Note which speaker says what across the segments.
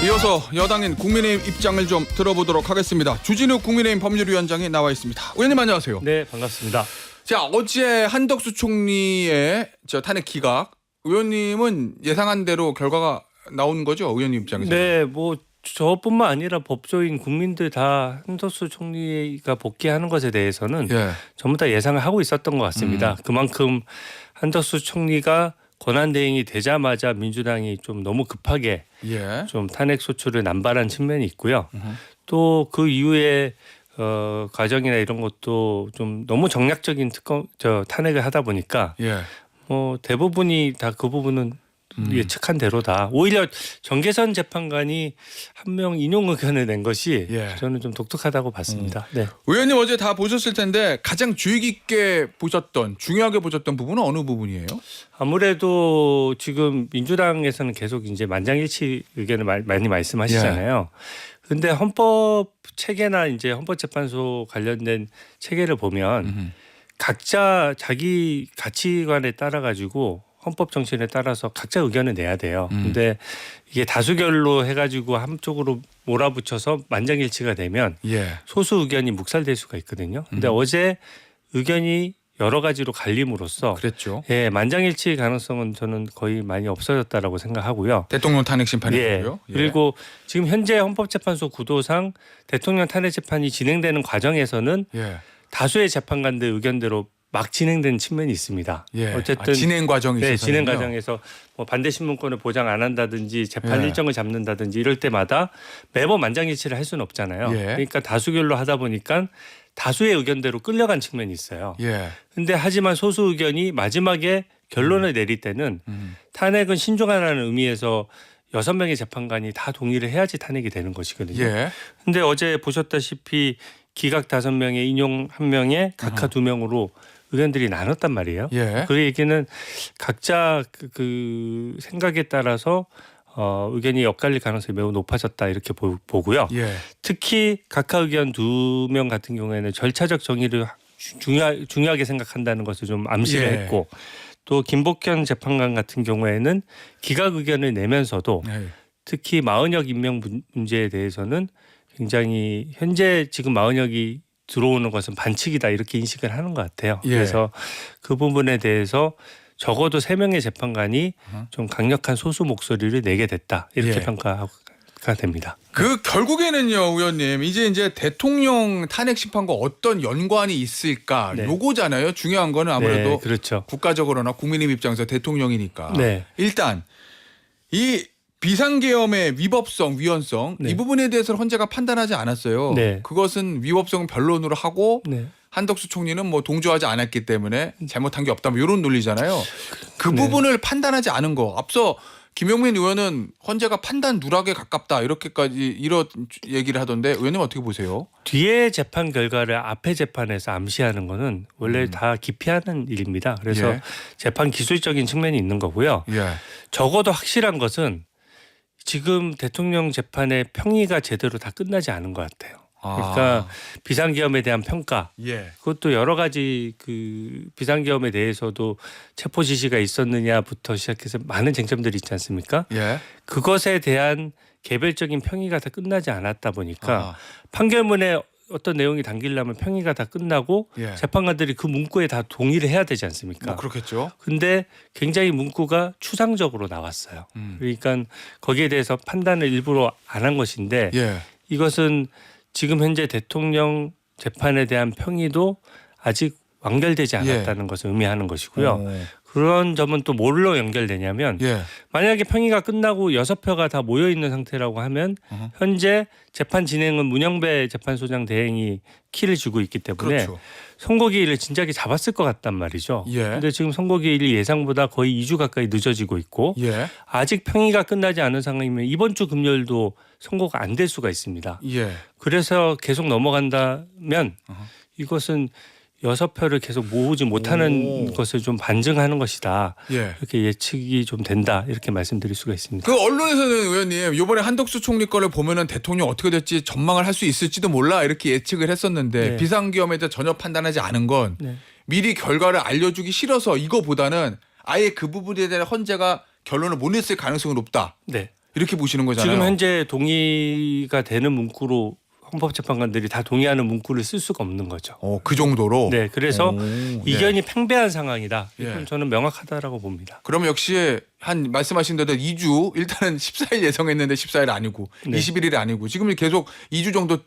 Speaker 1: 이어서 여당인 국민의힘 입장을 좀 들어보도록 하겠습니다. 주진우 국민의힘 법률위원장이 나와 있습니다. 의원님 안녕하세요.
Speaker 2: 네, 반갑습니다.
Speaker 1: 자, 어제 한덕수 총리의 탄핵 기각, 의원님은 예상한 대로 결과가 나온 거죠? 의원님 입장에서.
Speaker 2: 네, 뭐 저뿐만 아니라 법조인 국민들 다 한덕수 총리가 복귀하는 것에 대해서는 전부 다 예상을 하고 있었던 것 같습니다. 그만큼 한덕수 총리가 권한대행이 되자마자 민주당이 좀 너무 급하게 좀 탄핵 소추를 남발한 측면이 있고요. 또 그 이후에 과정이나 이런 것도 좀 너무 정략적인 탄핵을 하다 보니까 뭐 대부분이 다 그 부분은 예측한 대로다. 오히려 정계선 재판관이 한 명 인용 의견을 낸 것이 저는 좀 독특하다고 봤습니다. 네.
Speaker 1: 의원님 어제 다 보셨을 텐데 가장 주의 깊게 보셨던, 중요하게 보셨던 부분은 어느 부분이에요?
Speaker 2: 아무래도 지금 민주당에서는 계속 이제 만장일치 의견을 많이 말씀하시잖아요. 근데 헌법 체계나 이제 헌법재판소 관련된 체계를 보면 각자 자기 가치관에 따라 가지고 헌법 정신에 따라서 각자 의견을 내야 돼요. 근데 이게 다수결로 해가지고 한쪽으로 몰아붙여서 만장일치가 되면 소수 의견이 묵살될 수가 있거든요. 근데 어제 의견이 여러 가지로 갈림으로써
Speaker 1: 그랬죠.
Speaker 2: 만장일치 가능성은 저는 거의 많이 없어졌다라고 생각하고요.
Speaker 1: 대통령 탄핵 심판이고요.
Speaker 2: 그리고 지금 현재 헌법재판소 구도상 대통령 탄핵 재판이 진행되는 과정에서는 다수의 재판관들 의견대로 막 진행된 측면이 있습니다. 어쨌든
Speaker 1: 진행 과정이 있어서
Speaker 2: 진행 과정에서 뭐 반대 신문권을 보장 안 한다든지 재판 일정을 잡는다든지 이럴 때마다 매번 만장일치를 할 수는 없잖아요. 그러니까 다수결로 하다 보니까 다수의 의견대로 끌려간 측면이 있어요. 근데 하지만 소수 의견이 마지막에 결론을 내릴 때는 탄핵은 신중하라는 의미에서 6명의 재판관이 다 동의를 해야지 탄핵이 되는 것이거든요. 근데 어제 보셨다시피 기각 5명에 인용 1명에 각하 2명으로 의견들이 나눴단 말이에요. 그 얘기는 각자 그 생각에 따라서 의견이 엇갈릴 가능성이 매우 높아졌다 이렇게 보고요. 특히 각하 의견 2명 같은 경우에는 절차적 정의를 중요하게 생각한다는 것을 좀 암시를 했고 또 김복현 재판관 같은 경우에는 기각 의견을 내면서도 특히 마은혁 임명 문제에 대해서는 굉장히 현재 지금 마은혁이 들어오는 것은 반칙이다 이렇게 인식을 하는 것 같아요. 그래서 그 부분에 대해서 적어도 3명의 재판관이 좀 강력한 소수 목소리를 내게 됐다 이렇게 평가가 됩니다.
Speaker 1: 그 결국에는요, 의원님 이제 대통령 탄핵 심판과 어떤 연관이 있을까 요거잖아요. 중요한 거는 아무래도
Speaker 2: 그렇죠.
Speaker 1: 국가적으로나 국민의 입장에서 대통령이니까 일단 이 비상계엄의 위법성, 위헌성 이 부분에 대해서는 헌재가 판단하지 않았어요. 그것은 위법성 변론으로 하고 한덕수 총리는 뭐 동조하지 않았기 때문에 잘못한 게 없다 뭐 이런 논리잖아요. 그 부분을 판단하지 않은 거. 앞서 김용민 의원은 헌재가 판단 누락에 가깝다 이렇게까지 이런 얘기를 하던데 의원님 어떻게 보세요?
Speaker 2: 뒤에 재판 결과를 앞에 재판에서 암시하는 거는 원래 다 기피하는 일입니다. 그래서 재판 기술적인 측면이 있는 거고요. 적어도 확실한 것은 지금 대통령 재판의 평의가 제대로 다 끝나지 않은 것 같아요. 그러니까 비상계엄에 대한 평가 그것도 여러 가지 그 비상계엄에 대해서도 체포 지시가 있었느냐부터 시작해서 많은 쟁점들이 있지 않습니까? 그것에 대한 개별적인 평의가 다 끝나지 않았다 보니까 판결문에 어떤 내용이 담기려면 평의가 다 끝나고 재판관들이 그 문구에 다 동의를 해야 되지 않습니까?
Speaker 1: 뭐 그렇겠죠.
Speaker 2: 근데 굉장히 문구가 추상적으로 나왔어요. 그러니까 거기에 대해서 판단을 일부러 안 한 것인데 이것은 지금 현재 대통령 재판에 대한 평의도 아직 완결되지 않았다는 것을 의미하는 것이고요. 그런 점은 또 뭘로 연결되냐면 만약에 평의가 끝나고 6표가 다 모여있는 상태라고 하면 현재 재판 진행은 문영배 재판소장 대행이 키를 쥐고 있기 때문에 선고기일을 진작에 잡았을 것 같단 말이죠. 그런데 지금 선고기일이 예상보다 거의 2주 가까이 늦어지고 있고 아직 평의가 끝나지 않은 상황이면 이번 주 금요일도 선고가 안 될 수가 있습니다. 그래서 계속 넘어간다면 이것은 6표를 계속 모으지 못하는 것을 좀 반증하는 것이다. 이렇게 예측이 좀 된다. 이렇게 말씀드릴 수가 있습니다.
Speaker 1: 그 언론에서는 의원님 이번에 한덕수 총리 거를 보면은 대통령 어떻게 될지 전망을 할 수 있을지도 몰라 이렇게 예측을 했었는데 비상계엄에 대해 전혀 판단하지 않은 건 미리 결과를 알려주기 싫어서 이거보다는 아예 그 부분에 대한 헌재가 결론을 못 냈을 가능성이 높다. 이렇게 보시는 거잖아요.
Speaker 2: 지금 현재 동의가 되는 문구로 헌법재판관들이 다 동의하는 문구를 쓸 수가 없는 거죠.
Speaker 1: 그 정도로.
Speaker 2: 네, 그래서 이견이
Speaker 1: 예.
Speaker 2: 팽배한 상황이다. 이건
Speaker 1: 예.
Speaker 2: 저는 명확하다라고 봅니다.
Speaker 1: 그럼 역시 한 말씀하신 대로 2주 일단은 14일 예정했는데 14일 아니고
Speaker 2: 네.
Speaker 1: 21일이 아니고 지금 계속 2주 정도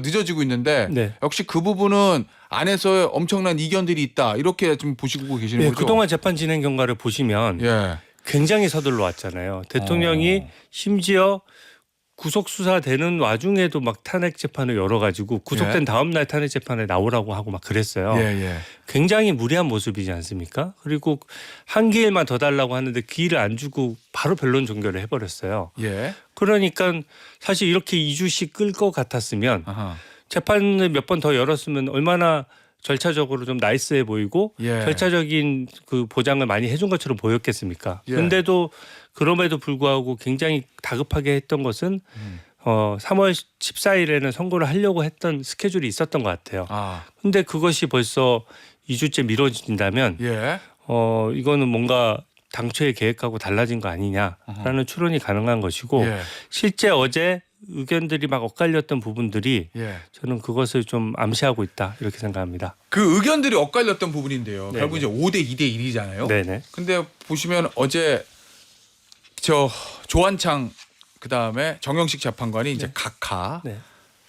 Speaker 1: 늦어지고 있는데
Speaker 2: 네.
Speaker 1: 역시 그 부분은 안에서 엄청난 이견들이 있다 이렇게 지금 보시고 계시는
Speaker 2: 네,
Speaker 1: 거죠.
Speaker 2: 그동안 재판 진행 경과를 보시면
Speaker 1: 예.
Speaker 2: 굉장히 서둘러 왔잖아요. 대통령이 심지어 구속 수사되는 와중에도 막 탄핵 재판을 열어가지고 구속된
Speaker 1: 예.
Speaker 2: 다음 날 탄핵 재판에 나오라고 하고 막 그랬어요.
Speaker 1: 예.
Speaker 2: 굉장히 무리한 모습이지 않습니까? 그리고 한 기일만 더 달라고 하는데 기일을 안 주고 바로 변론 종결을 해버렸어요.
Speaker 1: 예.
Speaker 2: 그러니까 사실 이렇게 2주씩 끌 것 같았으면
Speaker 1: 아하.
Speaker 2: 재판을 몇 번 더 열었으면 얼마나 절차적으로 좀 나이스해 보이고
Speaker 1: 예.
Speaker 2: 절차적인 그 보장을 많이 해준 것처럼 보였겠습니까?
Speaker 1: 예.
Speaker 2: 근데도 그럼에도 불구하고 굉장히 다급하게 했던 것은 3월 14일에는 선고를 하려고 했던 스케줄이 있었던 것 같아요. 근데 그것이 벌써 2주째 미뤄진다면
Speaker 1: 예.
Speaker 2: 이거는 뭔가 당초의 계획하고 달라진 거 아니냐라는 추론이 가능한 것이고
Speaker 1: 예.
Speaker 2: 실제 어제 의견들이 막 엇갈렸던 부분들이
Speaker 1: 예.
Speaker 2: 저는 그것을 좀 암시하고 있다 이렇게 생각합니다.
Speaker 1: 그 의견들이 엇갈렸던 부분인데요.
Speaker 2: 네네.
Speaker 1: 결국 이제 5대 2대 1이잖아요.
Speaker 2: 네네.
Speaker 1: 근데 보시면 어제 조한창 그다음에 정영식 재판관이 이제 각하,
Speaker 2: 네.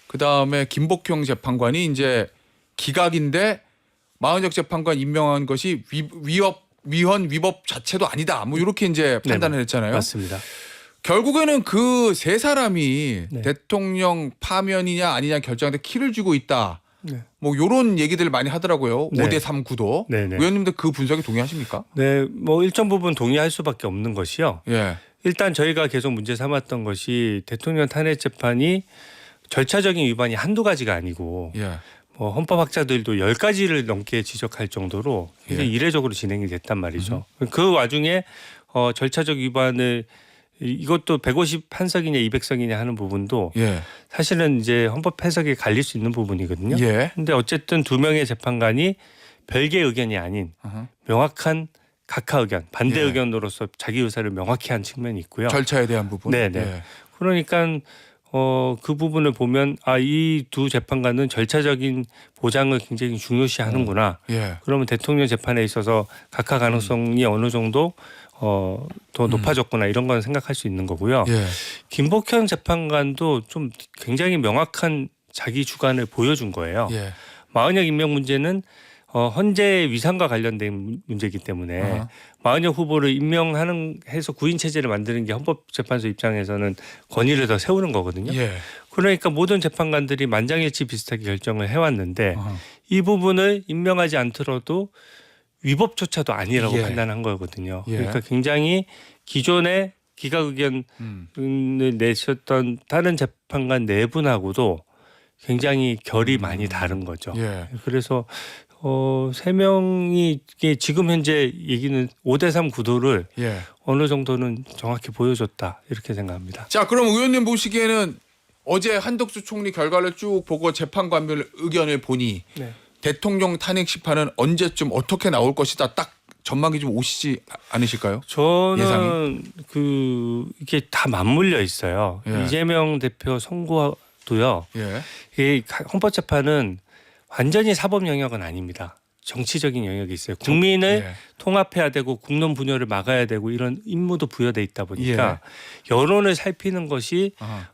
Speaker 1: 그다음에 김복형 재판관이 이제 기각인데 마은혁 재판관 임명한 것이 위헌 위법 자체도 아니다. 뭐 이렇게 이제 판단을 했잖아요.
Speaker 2: 맞습니다.
Speaker 1: 결국에는 그 세 사람이
Speaker 2: 네.
Speaker 1: 대통령 파면이냐 아니냐 결정하는데 키를 쥐고 있다.
Speaker 2: 네.
Speaker 1: 뭐 이런 얘기들을 많이 하더라고요.
Speaker 2: 네.
Speaker 1: 5대 3 구도.
Speaker 2: 네네.
Speaker 1: 의원님들 그 분석에 동의하십니까?
Speaker 2: 네, 뭐 일정 부분 동의할 수밖에 없는 것이요.
Speaker 1: 예.
Speaker 2: 일단 저희가 계속 문제 삼았던 것이 대통령 탄핵 재판이 절차적인 위반이 한두 가지가 아니고
Speaker 1: 예.
Speaker 2: 뭐 헌법학자들도 10가지를 넘게 지적할 정도로 굉장히 이례적으로 진행이 됐단 말이죠. 그 와중에 절차적 위반을 이것도 151석이냐 200석이냐 하는 부분도
Speaker 1: 예.
Speaker 2: 사실은 이제 헌법 해석에 갈릴 수 있는 부분이거든요.
Speaker 1: 예.
Speaker 2: 근데 어쨌든 두 명의 재판관이 별개의 의견이 아닌 명확한 각하 의견, 반대
Speaker 1: 예.
Speaker 2: 의견으로서 자기 의사를 명확히 한 측면이 있고요.
Speaker 1: 절차에 대한 부분.
Speaker 2: 네네.
Speaker 1: 예.
Speaker 2: 그러니까 그 부분을 보면 이 두 재판관은 절차적인 보장을 굉장히 중요시하는구나.
Speaker 1: 예.
Speaker 2: 그러면 대통령 재판에 있어서 각하 가능성이 어느 정도 더 높아졌구나 이런 건 생각할 수 있는 거고요.
Speaker 1: 예.
Speaker 2: 김복현 재판관도 좀 굉장히 명확한 자기 주관을 보여준 거예요.
Speaker 1: 예.
Speaker 2: 마은혁 임명 문제는 헌재 위상과 관련된 문제이기 때문에 마은혁 후보를 임명하는 해서 구인 체제를 만드는 게 헌법재판소 입장에서는 권위를 더 세우는 거거든요.
Speaker 1: 예.
Speaker 2: 그러니까 모든 재판관들이 만장일치 비슷하게 결정을 해왔는데 이 부분을 임명하지 않더라도 위법조차도 아니라고
Speaker 1: 예.
Speaker 2: 판단한 거거든요.
Speaker 1: 예.
Speaker 2: 그러니까 굉장히 기존에 기각 의견을 내셨던 다른 재판관 네 분하고도 굉장히 결이 많이 다른 거죠.
Speaker 1: 예.
Speaker 2: 그래서 3명이 지금 현재 얘기는 5대 3 구도를
Speaker 1: 예.
Speaker 2: 어느 정도는 정확히 보여줬다 이렇게 생각합니다.
Speaker 1: 자, 그럼 의원님 보시기에는 어제 한덕수 총리 결과를 쭉 보고 재판관별 의견을 보니
Speaker 2: 네.
Speaker 1: 대통령 탄핵 심판은 언제쯤 어떻게 나올 것이다. 딱 전망이 좀 오시지 않으실까요?
Speaker 2: 저는
Speaker 1: 예상이?
Speaker 2: 이게 다 맞물려 있어요.
Speaker 1: 예.
Speaker 2: 이재명 대표 선고도요.
Speaker 1: 예.
Speaker 2: 이 헌법재판은 완전히 사법 영역은 아닙니다. 정치적인 영역이 있어요. 국민을
Speaker 1: 예.
Speaker 2: 통합해야 되고 국론 분열을 막아야 되고 이런 임무도 부여돼 있다 보니까 여론을 살피는 것이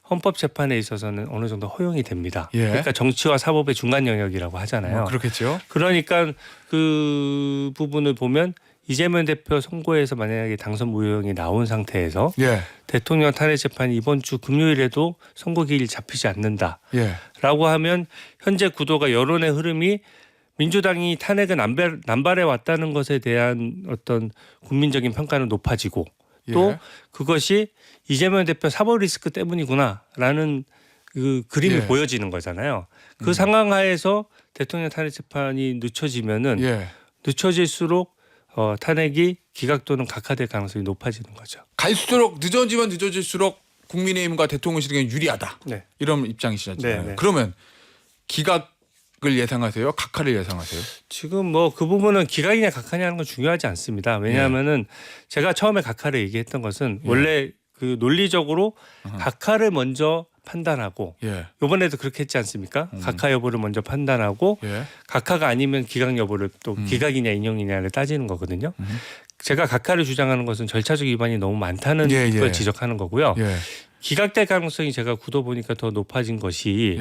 Speaker 2: 헌법재판에 있어서는 어느 정도 허용이 됩니다.
Speaker 1: 예.
Speaker 2: 그러니까 정치와 사법의 중간 영역이라고 하잖아요.
Speaker 1: 그렇겠죠.
Speaker 2: 그러니까 그 부분을 보면 이재명 대표 선고에서 만약에 당선 무효형이 나온 상태에서
Speaker 1: 예.
Speaker 2: 대통령 탄핵 재판이 이번 주 금요일에도 선고 기일이 잡히지 않는다라고
Speaker 1: 예.
Speaker 2: 하면 현재 구도가 여론의 흐름이 민주당이 탄핵을 남발해 왔다는 것에 대한 어떤 국민적인 평가는 높아지고 또
Speaker 1: 예.
Speaker 2: 그것이 이재명 대표 사법 리스크 때문이구나라는 그 그림이
Speaker 1: 예.
Speaker 2: 보여지는 거잖아요. 그 상황 하에서 대통령 탄핵 재판이 늦춰지면은
Speaker 1: 예.
Speaker 2: 늦춰질수록 탄핵이 기각 또는 각하될 가능성이 높아지는 거죠.
Speaker 1: 갈수록 늦어지면 늦어질수록 국민의힘과 대통령실에게 유리하다.
Speaker 2: 네.
Speaker 1: 이런 입장이시잖아요.
Speaker 2: 네, 네.
Speaker 1: 그러면 기각을 예상하세요? 각하를 예상하세요?
Speaker 2: 지금 뭐 그 부분은 기각이냐 각하냐는 건 중요하지 않습니다. 왜냐하면은 제가 처음에 각하를 얘기했던 것은 원래 그 논리적으로 각하를 먼저 판단하고 이번에도 그렇게 했지 않습니까? 각하 여부를 먼저 판단하고 각하가 아니면 기각 여부를 또 기각이냐 인용이냐를 따지는 거거든요. 제가 각하를 주장하는 것은 절차적 위반이 너무 많다는 걸 지적하는 거고요. 기각될 가능성이 제가 굳어 보니까 더 높아진 것이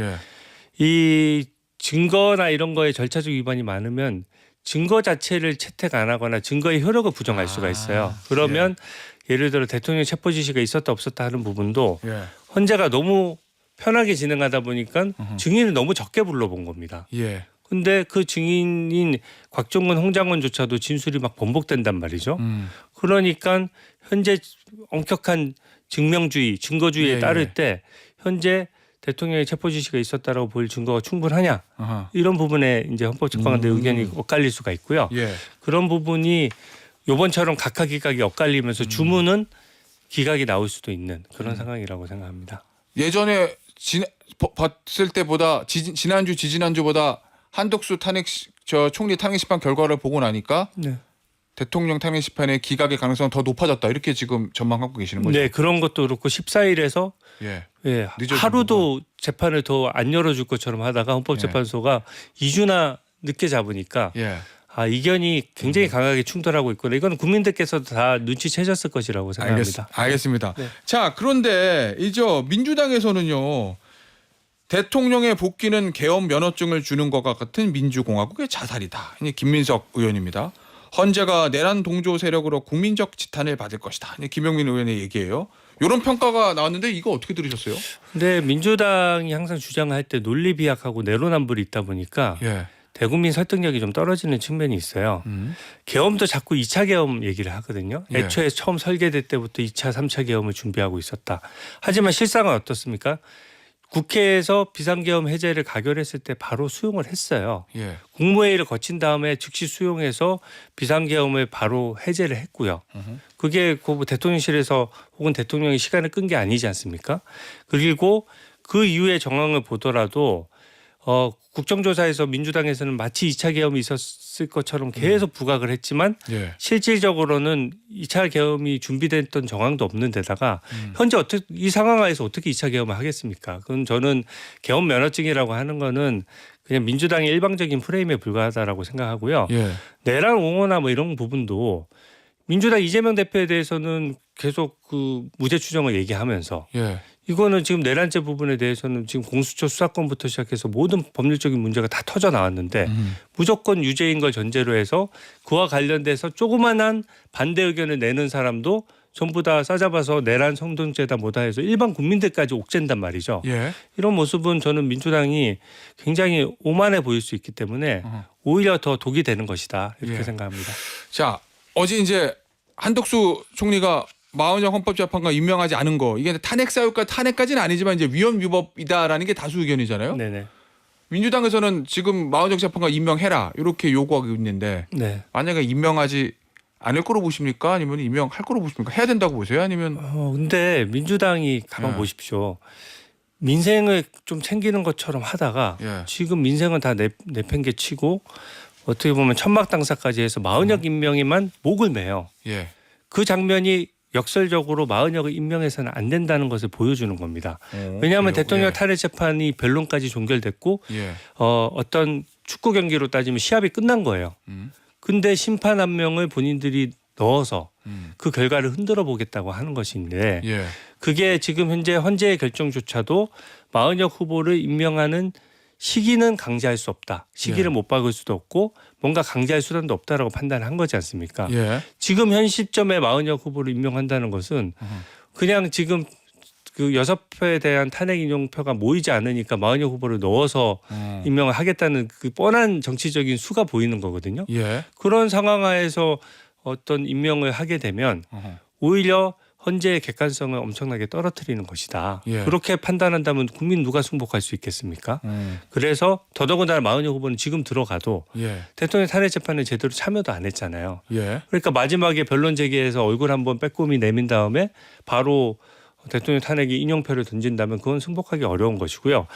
Speaker 2: 이 증거나 이런 거에 절차적 위반이 많으면 증거 자체를 채택 안 하거나 증거의 효력을 부정할 수가 있어요. 그러면 예를 들어 대통령 체포 지시가 있었다 없었다 하는 부분도 헌재가 너무 편하게 진행하다 보니까 증인을 너무 적게 불러본 겁니다. 근데 그 증인인 곽종건, 홍장원조차도 진술이 막 번복된단 말이죠. 그러니까 현재 엄격한 증명주의, 증거주의에 따를 때 현재 대통령의 체포 지시가 있었다라고 보일 증거가 충분하냐 이런 부분에 이제 헌법재판관대 의견이 엇갈릴 수가 있고요. 그런 부분이 요번처럼 각하 기각이 엇갈리면서 주문은 기각이 나올 수도 있는 그런 상황이라고 생각합니다.
Speaker 1: 예전에 봤을 때보다 지난주 지지난주보다 한덕수 총리 탄핵 심판 결과를 보고 나니까 대통령 탄핵 심판의 기각의 가능성은 더 높아졌다 이렇게 지금 전망하고 계시는 거죠?
Speaker 2: 네, 그런 것도 그렇고 14일에서 하루도 재판을 더 안 열어줄 것처럼 하다가 헌법재판소가 2주나 늦게 잡으니까 이견이 굉장히 강하게 충돌하고 있구나. 이건 국민들께서도 다 눈치채셨을 것이라고 생각합니다.
Speaker 1: 알겠습니다. 자, 그런데 이제 민주당에서는요. 대통령의 복귀는 계엄 면허증을 주는 것과 같은 민주공화국의 자살이다. 김민석 의원입니다. 헌재가 내란 동조 세력으로 국민적 지탄을 받을 것이다. 김용민 의원의 얘기예요. 이런 평가가 나왔는데 이거 어떻게 들으셨어요?
Speaker 2: 근데 민주당이 항상 주장할 때 논리 비약하고 내로남불이 있다 보니까 대국민 설득력이 좀 떨어지는 측면이 있어요. 계엄도 자꾸 2차 계엄 얘기를 하거든요. 애초에 처음 설계될 때부터 2차, 3차 계엄을 준비하고 있었다. 하지만 실상은 어떻습니까? 국회에서 비상계엄 해제를 가결했을 때 바로 수용을 했어요. 국무회의를 거친 다음에 즉시 수용해서 비상계엄을 바로 해제를 했고요. 그게 대통령실에서 혹은 대통령이 시간을 끈 게 아니지 않습니까? 그리고 그 이후의 정황을 보더라도 국정조사에서 민주당에서는 마치 2차 계엄이 있었을 것처럼 계속 부각을 했지만 실질적으로는 2차 계엄이 준비됐던 정황도 없는 데다가 현재 이 상황 하에서 어떻게 2차 계엄을 하겠습니까? 그건 저는 계엄 면허증이라고 하는 거는 그냥 민주당의 일방적인 프레임에 불과하다라고 생각하고요. 내란 옹호나 뭐 이런 부분도 민주당 이재명 대표에 대해서는 계속 그 무죄 추정을 얘기하면서 이거는 지금 내란죄 부분에 대해서는 지금 공수처 수사권부터 시작해서 모든 법률적인 문제가 다 터져 나왔는데 무조건 유죄인 걸 전제로 해서 그와 관련돼서 조그만한 반대 의견을 내는 사람도 전부 다 싸잡아서 내란 성동죄다 뭐다 해서 일반 국민들까지 옥죄인단 말이죠. 이런 모습은 저는 민주당이 굉장히 오만해 보일 수 있기 때문에 오히려 더 독이 되는 것이다 이렇게 생각합니다.
Speaker 1: 자, 어제 이제 한덕수 총리가 마흔영 헌법재판관 임명하지 않은 거 이게 탄핵 사유가 탄핵까지는 아니지만 이제 위헌 위법이다라는 게 다수 의견이잖아요.
Speaker 2: 네네.
Speaker 1: 민주당에서는 지금 마흔영 재판관 임명해라 이렇게 요구하고 있는데 만약에 임명하지 않을 거로 보십니까? 아니면 임명할 거로 보십니까? 해야 된다고 보세요? 아니면
Speaker 2: 근데 민주당이 가만 보십시오. 민생을 좀 챙기는 것처럼 하다가 지금 민생은 다 내팽개치고 어떻게 보면 천막당사까지 해서 마흔역 임명에만 목을 매요. 그 장면이 역설적으로 마흔역을 임명해서는 안 된다는 것을 보여주는 겁니다. 왜냐하면 대통령 탄핵 재판이 변론까지 종결됐고 어떤 축구 경기로 따지면 시합이 끝난 거예요. 근데 심판 한 명을 본인들이 넣어서 그 결과를 흔들어 보겠다고 하는 것인데 그게 지금 현재 헌재의 결정조차도 마흔역 후보를 임명하는 시기는 강제할 수 없다. 시기를 못 박을 수도 없고 뭔가 강제할 수단도 없다라고 판단한 거지 않습니까? 지금 현 시점에 마흔역 후보를 임명한다는 것은 그냥 지금 그 6표에 대한 탄핵 인용표가 모이지 않으니까 마흔역 후보를 넣어서 임명을 하겠다는 그 뻔한 정치적인 수가 보이는 거거든요. 그런 상황 하에서 어떤 임명을 하게 되면 오히려 헌재의 객관성을 엄청나게 떨어뜨리는 것이다. 그렇게 판단한다면 국민 누가 승복할 수 있겠습니까? 그래서 더더군다나 마흔역 후보는 지금 들어가도 대통령 탄핵 재판에 제대로 참여도 안 했잖아요. 그러니까 마지막에 변론 제기해서 얼굴 한번 빼꼼히 내민 다음에 바로 대통령 탄핵에 인용표를 던진다면 그건 승복하기 어려운 것이고요.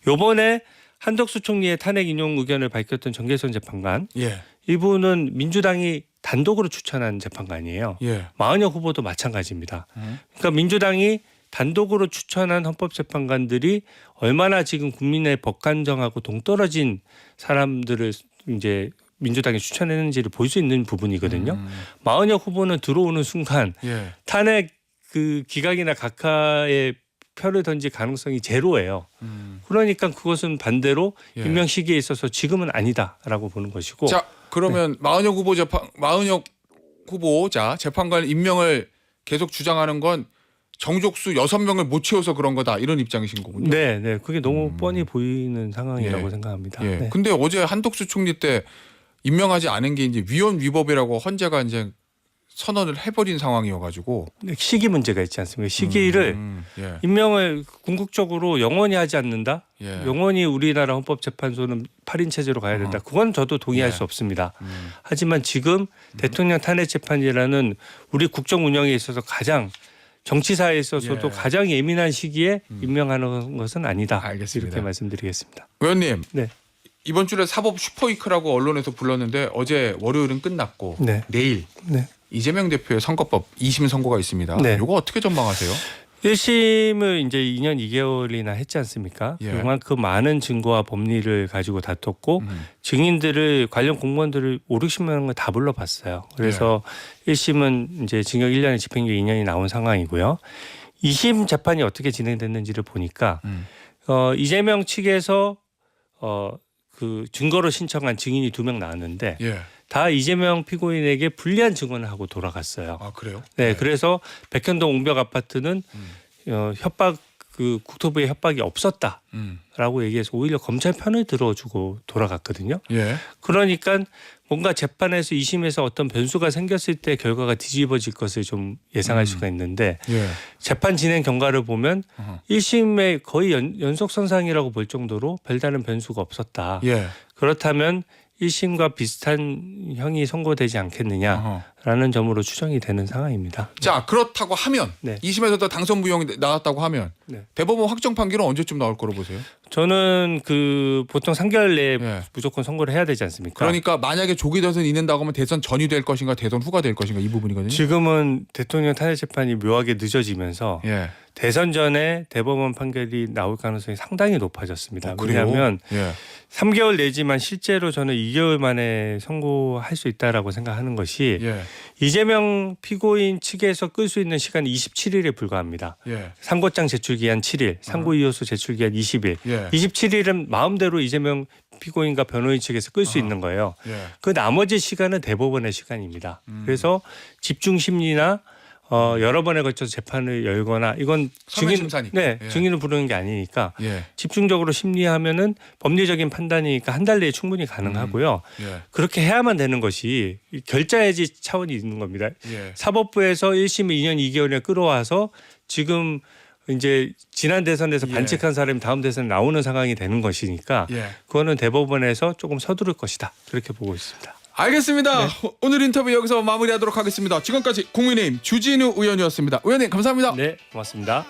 Speaker 2: 이번에 한덕수 총리의 탄핵 인용 의견을 밝혔던 정계선 재판관.
Speaker 1: 예.
Speaker 2: 이분은 민주당이 단독으로 추천한 재판관이에요.
Speaker 1: 예.
Speaker 2: 마은혁 후보도 마찬가지입니다. 그러니까 민주당이 단독으로 추천한 헌법재판관들이 얼마나 지금 국민의 법관정하고 동떨어진 사람들을 이제 민주당이 추천했는지를 볼 수 있는 부분이거든요. 마은혁 후보는 들어오는 순간
Speaker 1: 예.
Speaker 2: 탄핵 그 기각이나 각하의 표를 던질 가능성이 제로예요. 그러니까 그것은 반대로
Speaker 1: 예.
Speaker 2: 임명 시기에 있어서 지금은 아니다라고 보는 것이고.
Speaker 1: 자, 그러면 마은혁 후보자 재판관 임명을 계속 주장하는 건 정족수 6명을 못 채워서 그런 거다 이런 입장이신 거군요.
Speaker 2: 네, 네, 그게 너무 뻔히 보이는 상황이라고 생각합니다.
Speaker 1: 예.
Speaker 2: 네.
Speaker 1: 근데 어제 한덕수 총리 때 임명하지 않은 게 이제 위헌 위법이라고 헌재가 이제 선언을 해버린 상황이어가지고
Speaker 2: 시기 문제가 있지 않습니까? 시기를
Speaker 1: 예.
Speaker 2: 임명을 궁극적으로 영원히 하지 않는다.
Speaker 1: 예.
Speaker 2: 영원히 우리나라 헌법재판소는 8인 체제로 가야 된다. 그건 저도 동의할
Speaker 1: 예.
Speaker 2: 수 없습니다. 하지만 지금 대통령 탄핵 재판이라는 우리 국정 운영에 있어서 가장 정치사에 있어서도
Speaker 1: 예.
Speaker 2: 가장 예민한 시기에 임명하는 것은 아니다.
Speaker 1: 알겠습니다.
Speaker 2: 이렇게 말씀드리겠습니다.
Speaker 1: 의원님,
Speaker 2: 네.
Speaker 1: 이번 주에 사법 슈퍼위크라고 언론에서 불렀는데 어제 월요일은 끝났고
Speaker 2: 네.
Speaker 1: 내일
Speaker 2: 네.
Speaker 1: 이재명 대표의 선거법 2심 선고가 있습니다.
Speaker 2: 네.
Speaker 1: 이거 어떻게 전망하세요?
Speaker 2: 1심을 이제 2년 2개월이나 했지 않습니까?
Speaker 1: 예.
Speaker 2: 그만큼 많은 증거와 법리를 가지고 다퉜고 증인들을 관련 공무원들을 5, 60명을 다 불러봤어요. 그래서 1심은 이제 징역 1년에 집행유예 2년이 나온 상황이고요. 2심 재판이 어떻게 진행됐는지를 보니까 이재명 측에서 그 증거로 신청한 증인이 2명 나왔는데
Speaker 1: 예.
Speaker 2: 다 이재명 피고인에게 불리한 증언을 하고 돌아갔어요.
Speaker 1: 아, 그래요?
Speaker 2: 네, 그래서 백현동 옹벽 아파트는 협박 그 국토부의 협박이 없었다라고 얘기해서 오히려 검찰 편을 들어주고 돌아갔거든요.
Speaker 1: 예.
Speaker 2: 그러니까 뭔가 재판에서 2심에서 어떤 변수가 생겼을 때 결과가 뒤집어질 것을 좀 예상할 수가 있는데
Speaker 1: 예.
Speaker 2: 재판 진행 경과를 보면 1심에 거의 연속선상이라고 볼 정도로 별다른 변수가 없었다.
Speaker 1: 예.
Speaker 2: 그렇다면 1심과 비슷한 형이 선고되지 않겠느냐라는 점으로 추정이 되는 상황입니다.
Speaker 1: 자, 그렇다고 하면
Speaker 2: 네.
Speaker 1: 2심에서도 당선 무효이 나왔다고 하면
Speaker 2: 네.
Speaker 1: 대법원 확정 판결은 언제쯤 나올 거로 보세요?
Speaker 2: 저는 그 보통 3개월 내에
Speaker 1: 예.
Speaker 2: 무조건 선고를 해야 되지 않습니까?
Speaker 1: 그러니까 만약에 조기 대선 있는다고 하면 대선 전이 될 것인가 대선 후가 될 것인가 이 부분이거든요.
Speaker 2: 지금은 대통령 탄핵 재판이 묘하게 늦어지면서
Speaker 1: 예.
Speaker 2: 대선 전에 대법원 판결이 나올 가능성이 상당히 높아졌습니다.
Speaker 1: 그래요?
Speaker 2: 왜냐하면
Speaker 1: 예.
Speaker 2: 3개월 내지만 실제로 저는 2개월 만에 선고할 수 있다라고 생각하는 것이
Speaker 1: 예.
Speaker 2: 이재명 피고인 측에서 끌 수 있는 시간이 27일에 불과합니다.
Speaker 1: 예.
Speaker 2: 상고장 제출 기한 7일, 상고 이호수 제출 기한 20일.
Speaker 1: 예.
Speaker 2: 27일은 마음대로 이재명 피고인과 변호인 측에서 끌 수 있는 거예요.
Speaker 1: 예.
Speaker 2: 그 나머지 시간은 대법원의 시간입니다. 그래서 집중 심리나 여러 번에 걸쳐서 재판을 열거나 이건
Speaker 1: 서면 심사니까.
Speaker 2: 네,
Speaker 1: 예.
Speaker 2: 증인을 부르는 게 아니니까
Speaker 1: 예.
Speaker 2: 집중적으로 심리하면은 법리적인 판단이니까 한 달 내에 충분히 가능하고요.
Speaker 1: 예.
Speaker 2: 그렇게 해야만 되는 것이 결자해지 차원이 있는 겁니다.
Speaker 1: 예.
Speaker 2: 사법부에서 1심에 2년 2개월에 끌어와서 지금 이제 지난 대선에서
Speaker 1: 예.
Speaker 2: 반칙한 사람이 다음 대선에 나오는 상황이 되는 것이니까
Speaker 1: 예.
Speaker 2: 그거는 대법원에서 조금 서두를 것이다. 그렇게 보고 있습니다.
Speaker 1: 알겠습니다.
Speaker 2: 네.
Speaker 1: 오늘 인터뷰 여기서 마무리하도록 하겠습니다. 지금까지 국민의힘 주진우 의원이었습니다. 의원님 감사합니다.
Speaker 2: 네, 고맙습니다.